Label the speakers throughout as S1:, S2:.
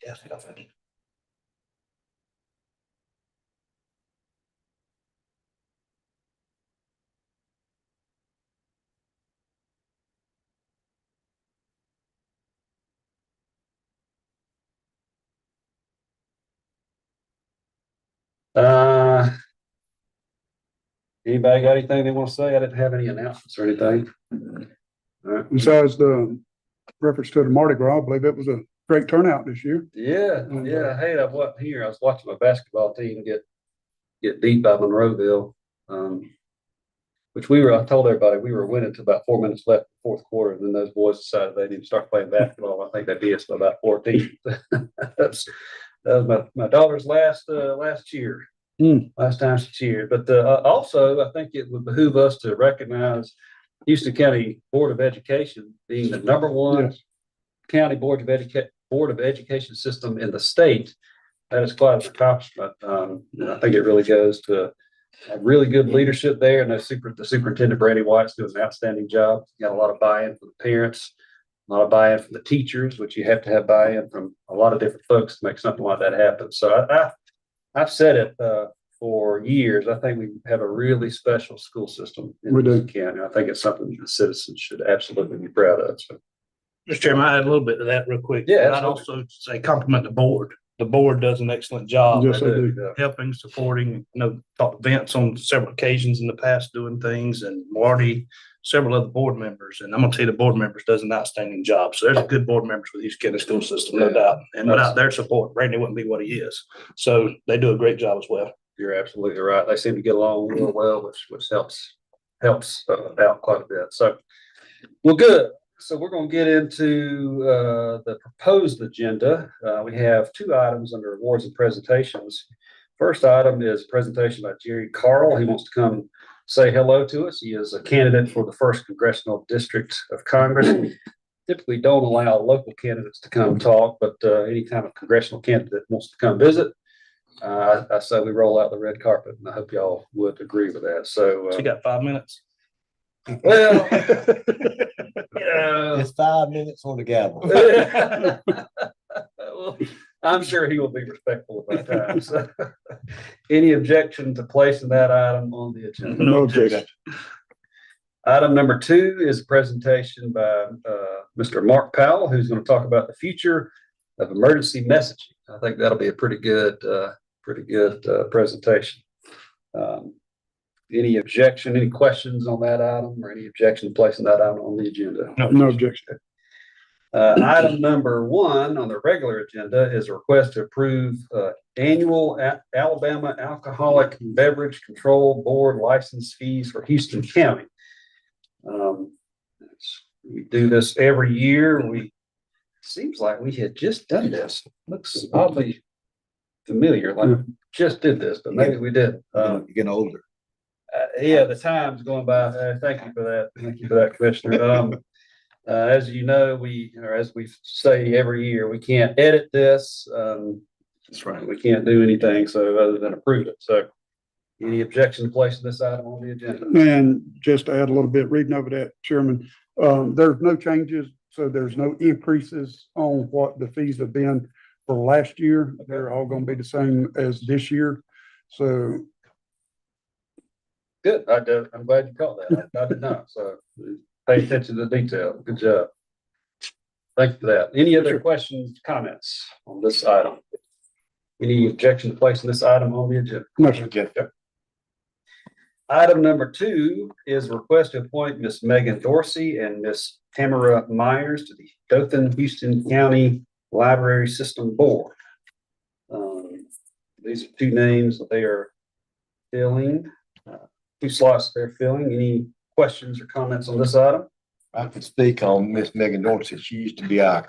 S1: Yes, definitely.
S2: Uh, Anybody got anything they want to say? I didn't have any announcements or anything. All right.
S3: Besides the reference to the Mardi Gras, I believe it was a great turnout this year.
S2: Yeah. Hey, I wasn't here. I was watching my basketball team get beat by Monroeville. Which I told everybody we were winning to about 4 minutes left in the fourth quarter. And then those boys decided they need to start playing basketball. I think they beat us by about 14. That was my daughter's last cheer. Last time she cheered. But also, I think it would behoove us to recognize Houston County Board of Education being the number one county board of education system in the state. That is quite an accomplishment. I think it really goes to really good leadership there, and the superintendent Brandy White's doing an outstanding job. Got a lot of buy-in from the parents, a lot of buy-in from the teachers, which you have to have buy-in from a lot of different folks to make something like that happen. So I've said it for years. I think we have a really special school system in Houston County. I think it's something the citizens should absolutely be proud of. So.
S1: Mr. Chairman, I add a little bit to that real quick.
S2: Yeah,
S1: I'd also say compliment the board. The board does an excellent job.
S3: Yes, they do.
S1: Helping, supporting, talked to Vince on several occasions in the past doing things, and Marty, several other board members. And I'm gonna tell you, the board members does an outstanding job. So there's a good board members with Houston County School System, no doubt. And without their support, Randy wouldn't be what he is. So they do a great job as well.
S2: You're absolutely right. They seem to get along real well, which helps out quite a bit. So, well, good. So we're going to get into the proposed agenda. We have 2 items under awards and presentations. First item is a presentation by Jerry Carl. He wants to come say hello to us. He is a candidate for the 1st Congressional District of Congress. We typically don't allow local candidates to come talk, but anytime a congressional candidate wants to come visit, I say we roll out the red carpet, and I hope y'all would agree with that. So
S1: you got 5 minutes.
S2: Well,
S4: it's 5 minutes on the gavel.
S2: Well, I'm sure he will be respectful of my time. So, any objection to placing that item on the agenda?
S3: No objection.
S2: Item number 2 is a presentation by Mr. Mark Powell, who's going to talk about the future of emergency messaging. I think that'll be a pretty good presentation. Any objection, any questions on that item, or any objection to placing that item on the agenda?
S3: No objection.
S2: Item number 1 on the regular agenda is a request to approve annual Alabama Alcoholic Beverage Control Board license fees for Houston County. We do this every year. Seems like we had just done this. Looks oddly familiar, like we just did this, but maybe we didn't.
S4: You're getting older.
S2: Yeah, the time's going by. Thank you for that. Thank you for that, Commissioner. As you know, as we say every year, we can't edit this. That's right. We can't do anything other than approve it. So, any objection to placing this item on the agenda?
S3: And just to add a little bit, reading over that, Chairman, there's no changes. So there's no increases on what the fees have been for last year. They're all going to be the same as this year. So.
S2: Good. I'm glad you caught that. I did not. So pay attention to the detail. Good job. Thank you for that. Any other questions, comments on this item? Any objection to placing this item on the agenda?
S3: No, sir.
S2: Item number 2 is a request to appoint Miss Megan Dorsey and Miss Tamara Myers to the Dothan Houston County Library System Board. These are 2 names that they are filling. 2 slots they're filling. Any questions or comments on this item?
S4: I can speak on Miss Megan Dorsey. She used to be our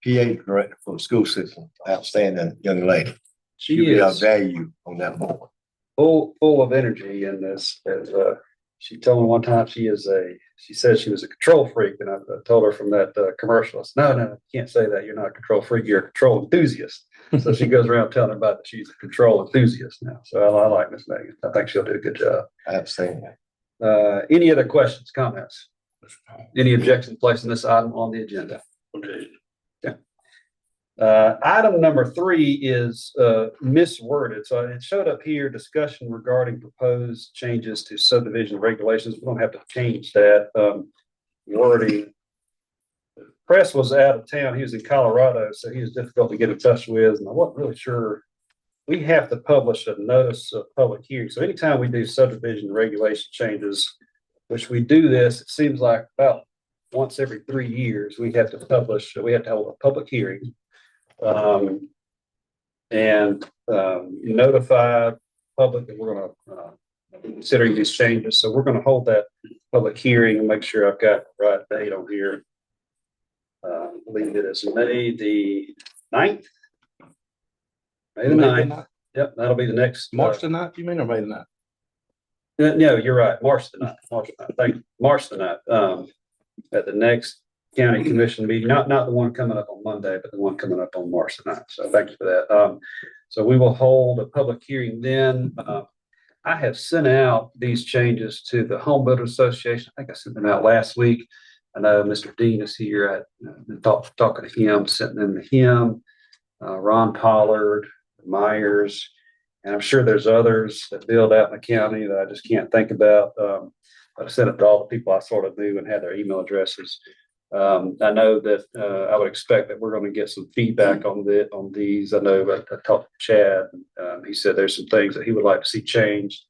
S4: PA director for the school system. Outstanding young lady. She be our value on that board.
S2: Full of energy, and as she told me one time, she said she was a control freak, and I told her from that commercial, I said, no, you can't say that. You're not a control freak. You're a control enthusiast. So she goes around telling everybody that she's a control enthusiast now. So I like Miss Megan. I think she'll do a good job.
S4: Outstanding.
S2: Any other questions, comments? Any objection to placing this item on the agenda? Okay. Item number 3 is misworded. So it showed up here, discussion regarding proposed changes to subdivision regulations. We don't have to change that wording. Press was out of town. He was in Colorado, so he was difficult to get in touch with, and I wasn't really sure. We have to publish a notice of public hearing. So anytime we do subdivision regulation changes, which we do this, it seems like about once every 3 years, we have to hold a public hearing. And notify public that we're gonna be considering these changes. So we're gonna hold that public hearing and make sure I've got the right date on here. I believe it is May the 9th. May the 9th. Yep, that'll be the next.
S1: March the 9th, you mean, or May the 9th?
S2: No, you're right. March the 9th. Thank you. March the 9th. At the next county commission meeting, not the one coming up on Monday, but the one coming up on March the 9th. So thank you for that. So we will hold a public hearing then. I have sent out these changes to the Home Builders Association. I think I sent them out last week. I know Mr. Dean is here. I've been talking to him, sent them to him, Ron Pollard, Myers, and I'm sure there's others that build out in the county that I just can't think about. But I sent it to all the people I sort of knew and had their email addresses. I know that I would expect that we're going to get some feedback on these. I know I talked to Chad. He said there's some things that he would like to see changed.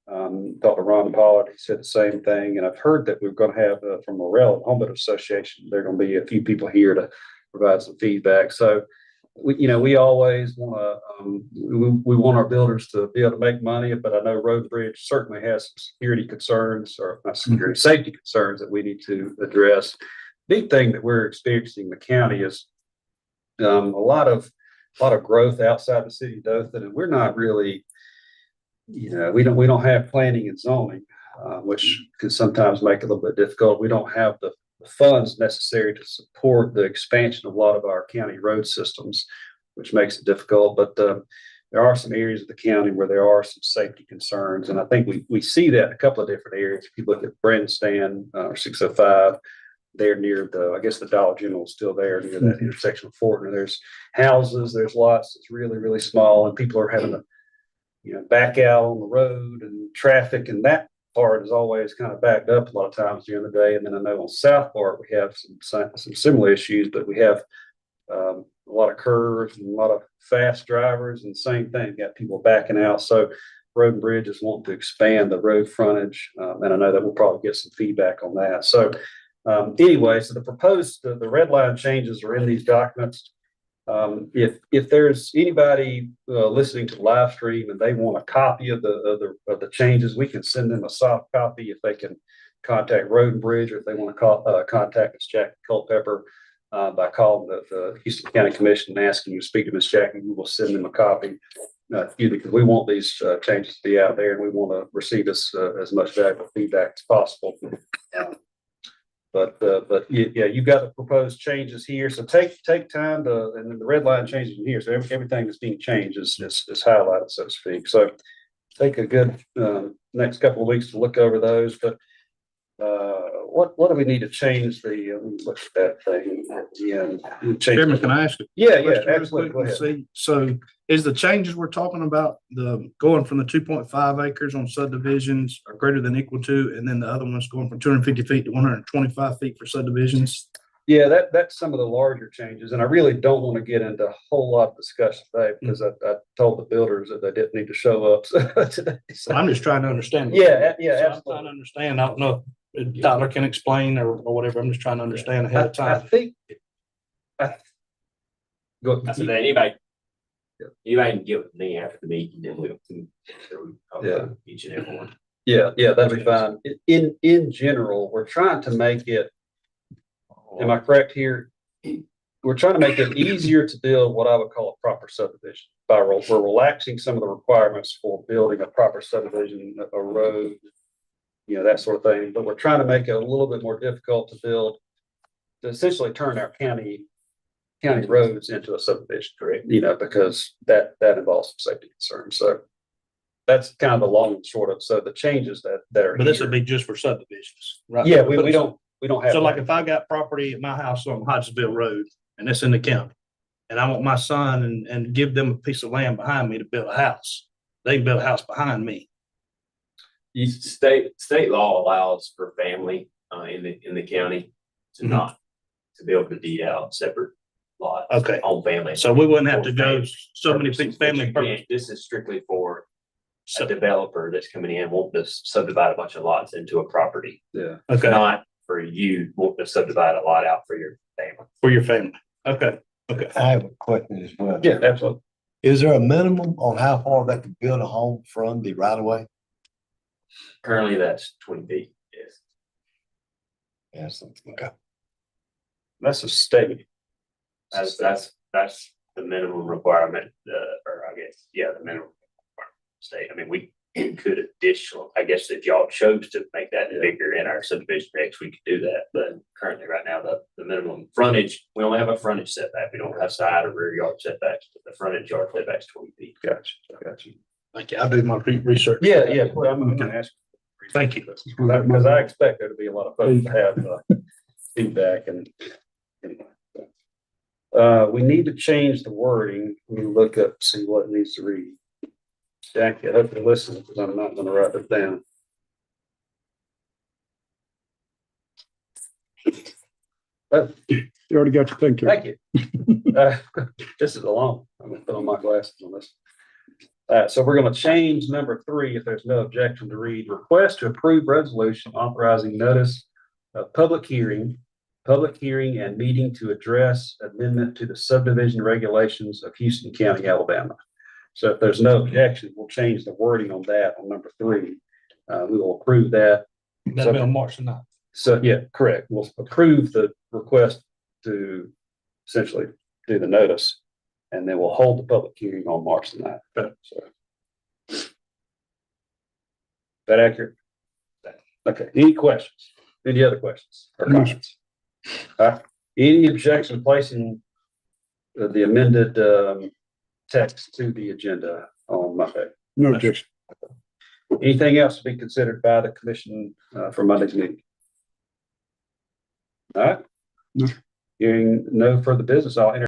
S2: Talked to Ron Pollard. He said the same thing. And I've heard that we're going to have from Morel Home Builders Association, there are going to be a few people here to provide some feedback. So we always want to, we want our builders to be able to make money, but I know Road and Bridge certainly has some security concerns, or not security, safety concerns that we need to address. Big thing that we're experiencing in the county is a lot of growth outside the city of Dothan, and we're not really, we don't have planning and zoning, which can sometimes make it a little bit difficult. We don't have the funds necessary to support the expansion of a lot of our county road systems, which makes it difficult. But there are some areas of the county where there are some safety concerns, and I think we see that in a couple of different areas. If you look at Brandon Stand or 605. They're near the Dollar General is still there near that intersection of Fortner. There's houses, there's lots that's really, really small, and people are having to, back out on the road, and traffic, and that part is always kind of backed up a lot of times during the day. And then I know on South Park, we have some similar issues, but we have a lot of curves and a lot of fast drivers, and same thing, got people backing out. So Road and Bridge is wanting to expand the road frontage. And I know that we'll probably get some feedback on that. So anyway, so the red line changes are in these documents. If there's anybody listening to the live stream and they want a copy of the changes, we can send them a soft copy. If they can contact Road and Bridge, or if they want to contact Ms. Jackie Culpepper by calling the Houston County Commission and asking you to speak to Ms. Jackie, we will send them a copy. Because we want these changes to be out there, and we want to receive as much valuable feedback as possible. But yeah, you've got the proposed changes here. So take time to, and then the red line changes in here. So everything that's being changed is highlighted, so to speak. So take a good next couple of weeks to look over those. But what do we need to change look at that thing at the end?
S1: Chairman, can I ask you?
S2: Yeah,
S1: question real
S2: absolutely.
S1: quick
S2: Go
S1: to
S2: ahead.
S1: see? So is the changes we're talking about, the going from the 2.5 acres on subdivisions are greater than equal to, and then the other one's going from 250 feet to 125 feet for subdivisions?
S2: Yeah, that's some of the larger changes, and I really don't want to get into a whole lot of discussion today because I told the builders that they didn't need to show up today. So,
S1: I'm just trying to understand.
S2: yeah,
S1: So I'm trying
S2: absolutely.
S1: to understand. I don't know if Tyler can explain or whatever. I'm just trying to understand ahead of
S2: I
S1: time.
S2: think. Go.
S5: I said, anybody can get with me after the meeting, then we'll talk about each and every one.
S2: Yeah, that'll be fine. In general, we're trying to make it, am I correct here? We're trying to make it easier to build what I would call a proper subdivision. We're relaxing some of the requirements for building a proper subdivision, a road, that sort of thing. But we're trying to make it a little bit more difficult to build, to essentially turn our county roads into a subdivision, correct? Because that involves some safety concerns. So that's kind of the long and short of, so the changes that are.
S1: But this
S2: here-
S1: would be just for subdivisions, right?
S2: Yeah, we don't have.
S1: So like if I got property at my house on Hodgesville Road and it's in the county, and I want my son and give them a piece of land behind me to build a house. They can build a house behind me.
S5: State law allows for family, in the county to
S1: Mhm.
S5: not, to be able to deed out separate lots.
S1: Okay.
S5: On family.
S1: So we wouldn't have to go so many
S5: purposes,
S1: family
S5: but you
S1: purposes.
S5: can't- This is strictly for a
S1: So,
S5: developer that's coming in, wanting to subdivide a bunch of lots into a property,
S2: Yeah.
S1: okay,
S5: not for you wanting to subdivide a lot out for your family.
S1: for your family. Okay, okay.
S4: I have a question as well.
S2: Yeah, absolutely.
S4: Is there a minimum on how far they can build a home from the right of way?
S5: Currently, that's 20 feet, yes.
S4: Yes, okay.
S2: That's a state.
S5: That's the minimum requirement, or I guess, yeah, the minimum requirement state. I mean, we could additional, I guess if y'all chose to make that bigger in our subdivision regs, we could do that. But currently, right now, the minimum frontage, we only have a frontage setback. We don't have side or rear yard setbacks. But the frontage yard setback's 20 feet.
S2: Gotcha.
S1: Thank you. I'll do my research.
S2: Yeah, well, I'm gonna ask.
S1: Thank you.
S2: Because I expect there to be a lot of folks that have feedback and. We need to change the wording. We look up, see what it needs to read. Jackie, I hope you listen because I'm not gonna write it down.
S3: You already got your thing.
S2: Thank you. This is long. I'm gonna put on my glasses on this. So we're gonna change number 3, if there's no objection, to read request to approve resolution authorizing notice of public hearing and meeting to address amendment to the subdivision regulations of Houston County, Alabama. So if there's no objection, we'll change the wording on that on number 3. We will approve that.
S1: That'll be on March the 9th.
S2: So, yeah, correct. We'll approve the request to essentially do the notice. And then we'll hold the public hearing on March the 9th.
S1: Okay.
S2: So. That accurate? Okay, any questions? Any other questions or
S3: No, sir.
S2: comments? Any objection placing the amended text to the agenda on Monday?
S3: No objection.
S2: Anything else to be considered by the commission for Monday's meeting? All right.
S3: No.
S2: Hearing no further business, I'll entertain